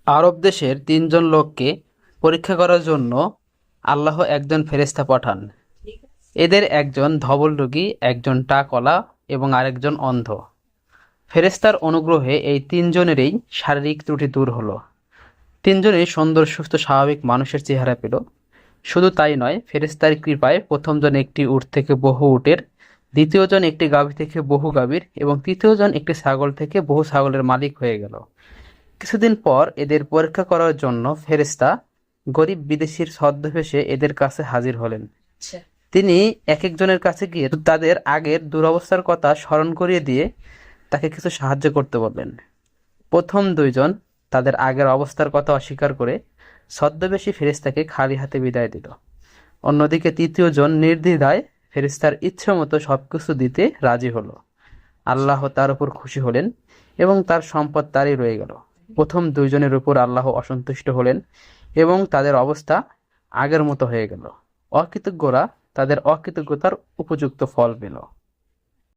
আরব দেশের তিনজন লোককে পরীক্ষা করার জন্য আল্লাহ একজন ফেরেশতা পাঠান। এদের একজন ধবলরোগী, একজন টাকলা এবং আরেকজন অন্ধ। ফেরেশতার অনুগ্রহে এই তিনজনেরই শারীরিক ত্রুটি দূর হলো। তিনজনেই সুন্দর, সুস্থ, স্বাভাবিক মানুষের চেহারা পেল। শুধু তাই নয়, ফেরেশতার কৃপায় প্রথমজন একটি উট থেকে বহু উটের, দ্বিতীয়জন একটি গাভী থেকে বহু গাভীর এবং তৃতীয়জন একটি ছাগল থেকে বহু ছাগলের মালিক হয়ে গেল। কিছুদিন পর এদের পরীক্ষা করার জন্য ফেরেশতা গরিব বিদেশীর ছদ্মবেশে এদের কাছে হাজির হলেন। তিনি এক একজনের কাছে গিয়ে তাদের আগের দুরবস্থার কথা স্মরণ করিয়ে দিয়ে তাকে কিছু সাহায্য করতে বললেন। প্রথম দুইজন তাদের আগের অবস্থার কথা অস্বীকার করে ছদ্মবেশী ফেরেশতাকে খালি হাতে বিদায় দিল। অন্যদিকে তৃতীয় জন নির্দ্বিধায় ফেরেশতার ইচ্ছেমতো সবকিছু দিতে রাজি হলো। আল্লাহ তার উপর খুশি হলেন এবং তার সম্পদ তারই রয়ে গেল। প্রথম দুইজনের উপর আল্লাহ অসন্তুষ্ট হলেন এবং তাদের অবস্থা আগের মতো হয়ে গেল। অকৃতজ্ঞরা তাদের অকৃতজ্ঞতার উপযুক্ত ফল পেল।